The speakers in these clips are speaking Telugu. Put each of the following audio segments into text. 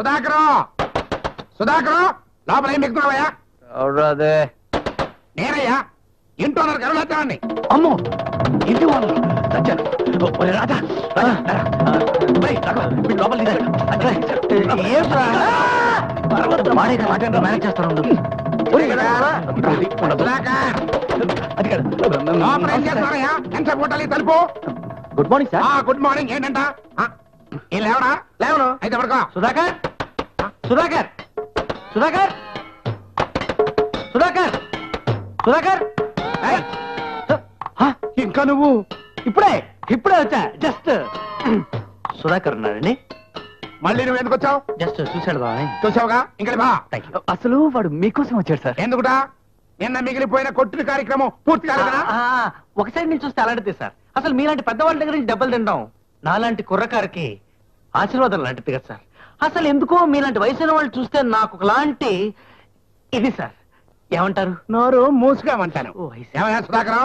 సుధాకరం సుధాకరం లోపల ఏం ఎక్కుతున్నావయ్యా? అదే నేనయ్యా ఇంట్లో గరుడాచారాన్ని. అమ్మో ఇంటి వాళ్ళు వచ్చాను. రాజా మేనేజ్ చేస్తాను. తలుపు. Good morning sir. Good morning. ఏంటంట లేవడా? లేవను అయితే పడుకో. సుధాకర్ సుధాకర్ సుధాకర్ సుధాకర్ సుధాకర్ ఇంకా నువ్వు ఇప్పుడే ఇప్పుడే వచ్చా. జస్ట్ సుధాకర్ ఉన్నాడండి. మళ్ళీ నువ్వు ఎందుకు వచ్చావు? జస్ట్ చూశాడు బాబాయ్. చూసావుగా ఇంకా బా. అసలు వాడు మీకోసం వచ్చాడు సార్. ఎందుకుటా? నిన్న మిగిలిపోయిన కొట్టుని కార్యక్రమం పూర్తి కాలేదా? ఒక సైడ్ నుంచి చూస్తే అలాంటిది సార్. అసలు మీలాంటి పెద్దవాళ్ళ దగ్గర నుంచి దెబ్బలు తింటాం నాలాంటి కుర్రకారికి ఆశీర్వాదం లాంటిది కదా సార్. అసలు ఎందుకో మీలాంటి వయసున్న వాళ్ళు చూస్తే నాకు ఒకలాంటి ఇది సార్. ఏమంటారు? నోరు మూసుగామంటాను. ఓ, I see. ఏమయ్యా సుధాకరం,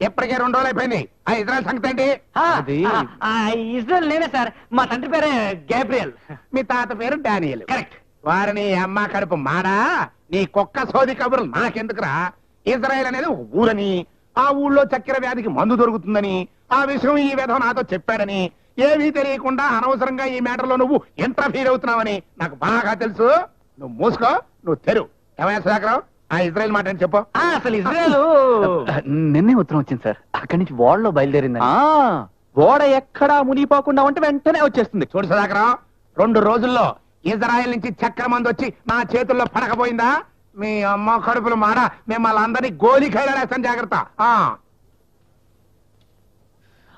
ఎప్పటికే 2 రోజులు అయిపోయింది. ఆ ఇజ్రాయెల్ సంగతి ఏంటి? ఇజ్రాయెల్ నేనే సార్. మా తండ్రి పేరే గ్యాబ్రియల్. మీ తాత పేరు డానియల్. కరెక్ట్. వారిని అమ్మ కడుపు మాడా. నీ కుక్క సోది కబుర్లు నాకెందుకురా? ఇజ్రాయెల్ అనేది ఒక ఊరని, ఆ ఊళ్ళో చక్కెర వ్యాధికి మందు దొరుకుతుందని, ఆ విషయం ఈ విధం నాతో చెప్పాడని, ఏమీ తెలియకుండా అనవసరంగా ఈ మ్యాటర్ లో నువ్వు ఇంటర్ఫీర్ అవుతున్నావని నాకు బాగా తెలుసు. నువ్వు మూసుకో, నువ్వు తెరు. ఏమయ్యా సుధాకరం, ఆ ఇజ్రాయెల్ మాట అని చెప్పు. అసలు ఇజ్రాయెల్ నిన్నే ఉత్తరం వచ్చింది సార్. అక్కడి నుంచి ఓడలో బయలుదేరింది. ఓడ ఎక్కడా మునిగిపోకుండా ఉంటే వెంటనే వచ్చేస్తుంది. చూడు సుధాకరం, 2 రోజుల్లో ఇజ్రాయెల్ నుంచి చక్కెర మందు వచ్చి నా చేతుల్లో పడకపోయిందా, మీ అమ్మ కడుపులు మాడ మిమ్మల్ని అందరినీ గోలి ఖైలేస్తాను. జాగ్రత్త.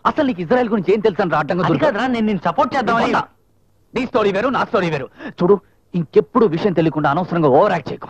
అసలు నీకు ఇజ్రాయెల్ గురించి ఏం తెలుసు? అడ్డంగా నేను సపోర్ట్ చేద్దామని. నీ స్టోరీ వేరు, నా స్టోరీ వేరు. చూడు, ఇంకెప్పుడు విషయం తెలియకుండా అనవసరంగా ఓవర్ యాక్ట్ చేయకు.